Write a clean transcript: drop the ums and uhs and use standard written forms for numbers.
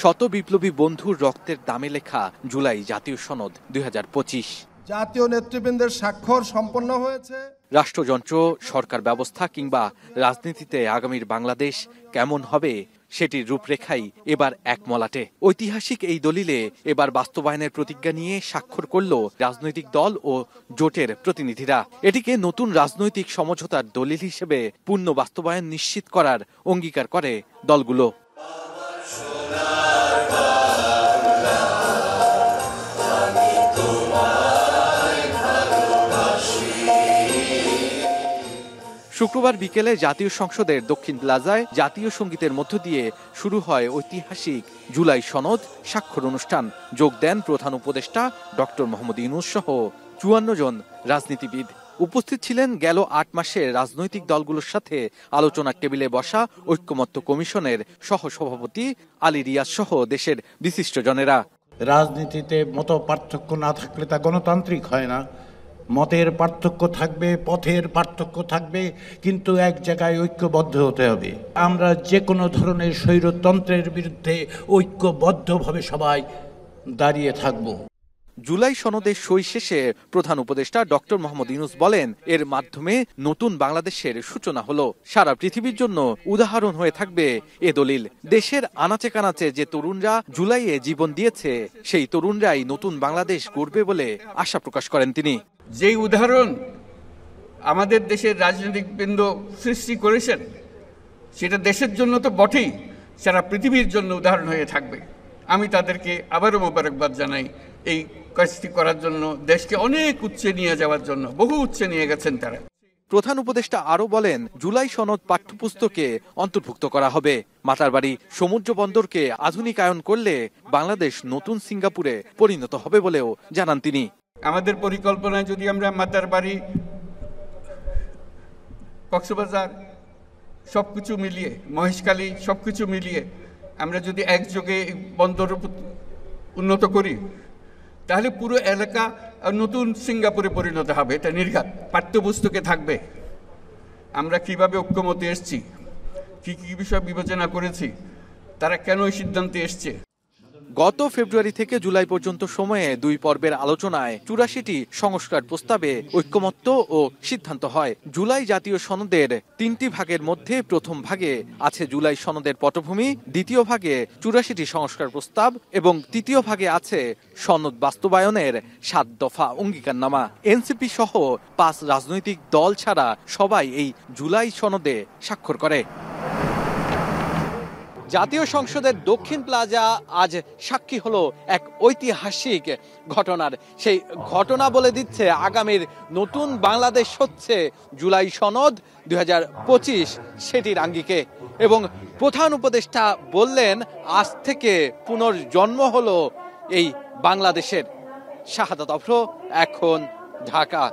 শত বিপ্লবী বন্ধুর রক্তের দামে লেখা জুলাই জাতীয় সনদ ২০২৫। জাতীয় নেতৃবৃন্দের স্বাক্ষর সম্পন্ন হয়েছে। রাষ্ট্রযন্ত্র, সরকার ব্যবস্থা কিংবা রাজনীতিতে আগামীর বাংলাদেশ কেমন হবে সেটির রূপরেখাই এবার এক মলাটে। ঐতিহাসিক এই দলিলে এবার বাস্তবায়নের প্রতিজ্ঞা নিয়ে স্বাক্ষর করল রাজনৈতিক দল ও জোটের প্রতিনিধিরা। এটিকে নতুন রাজনৈতিক সমঝোতার দলিল হিসেবে পূর্ণ বাস্তবায়ন নিশ্চিত করার অঙ্গীকার করে দলগুলো। শুক্রবার বিকেলে জাতীয় সংসদের দক্ষিণ প্লাজায় জাতীয় সঙ্গীতের মধ্য দিয়ে শুরু হয় ঐতিহাসিক জুলাই সনদ স্বাক্ষর অনুষ্ঠান। যোগ দেন প্রধান উপদেষ্টা ডক্টর মোহাম্মদ ইউনূস সহ ৫৪ জন রাজনীতিবিদ। উপস্থিত ছিলেন গেল ৮ মাসে রাজনৈতিক দলগুলোর সাথে আলোচনার টেবিলে বসা ঐক্যমত্য কমিশনের সহসভাপতি আলী রিয়াজ সহ দেশের বিশিষ্টজনেরা। রাজনীতিতে মত পার্থক্য না থাকলে তা গণতান্ত্রিক হয় না। মতের পার্থক্য থাকবে, পথের পার্থক্য থাকবে, কিন্তু এক জায়গায় ঐক্যবদ্ধ হতে হবে। আমরা যে কোনো ধরনের স্বৈরতন্ত্রের বিরুদ্ধে ঐক্যবদ্ধভাবে সবাই দাঁড়িয়ে থাকব। জুলাই সনদের সই শেষে প্রধান উপদেষ্টা ডক্টর মোহাম্মদ ইউনূস বলেন, এর মাধ্যমে নতুন বাংলাদেশের সূচনা হলো। সারা পৃথিবীর জন্য উদাহরণ হয়ে থাকবে এ দলিল। দেশের আনাচে কানাচে যে তরুণরা জুলাইয়ে জীবন দিয়েছে, সেই তরুণরাই নতুন বাংলাদেশ গড়বে বলে আশা প্রকাশ করেন তিনি। যেই উদাহরণ আমাদের দেশের রাজনৈতিকবৃন্দ সৃষ্টি করেছেন, সেটা দেশের জন্য তো বটেই, সারা পৃথিবীর জন্য উদাহরণ হয়ে থাকবে। আমি তাদেরকে আবারও মোবারকবাদ জানাই এই কাজটি করার জন্য, দেশকে অনেক উচ্চে নিয়ে যাওয়ার জন্য। বহু উচ্চে নিয়ে গেছেন তারা। প্রধান উপদেষ্টা আরো বলেন, জুলাই সনদ পাঠ্যপুস্তকে অন্তর্ভুক্ত করা হবে। মাতারবাড়ি সমুদ্র বন্দরকে আধুনিকায়ন করলে বাংলাদেশ নতুন সিঙ্গাপুরে পরিণত হবে বলেও জানান তিনি। আমাদের পরিকল্পনায় যদি আমরা মাতারবাড়ি, কক্সবাজার সবকিছু মিলিয়ে, মহেশখালী সবকিছু মিলিয়ে আমরা যদি একযোগে বন্দর উন্নত করি, তাহলে পুরো এলাকা নতুন সিঙ্গাপুরে পরিণত হবে। এটা নির্ঘাত পাঠ্যপুস্তকে থাকবে। আমরা কিভাবে ঐক্যমতে এসেছি, কি কি বিষয় বিবেচনা করেছি, তারা কেন এই সিদ্ধান্তে এসছে। গত ফেব্রুয়ারি থেকে জুলাই পর্যন্ত সময়ে ২ পর্বের আলোচনায় ৮৪টি সংস্কার প্রস্তাবে ঐক্যমত্য ও সিদ্ধান্ত হয়। জুলাই জাতীয় সনদের ৩টি ভাগের মধ্যে প্রথম ভাগে আছে জুলাই সনদের পটভূমি, দ্বিতীয় ভাগে ৮৪টি সংস্কার প্রস্তাব এবং তৃতীয় ভাগে আছে সনদ বাস্তবায়নের ৭ দফা অঙ্গীকারনামা। এনসিপি সহ ৫ রাজনৈতিক দল ছাড়া সবাই এই জুলাই সনদে স্বাক্ষর করে। জাতীয় সংসদের দক্ষিণ প্লাজা আজ সাক্ষী হলো এক ঐতিহাসিক ঘটনার। সেই ঘটনা বলে দিচ্ছে আগামীর নতুন বাংলাদেশ হচ্ছে জুলাই সনদ ২০২৫ সেটির আঙ্গিকে। এবং প্রধান উপদেষ্টা বললেন, আজ থেকে পুনর্জন্ম হলো এই বাংলাদেশের। শাহাদাত আফরো, এখন, ঢাকা।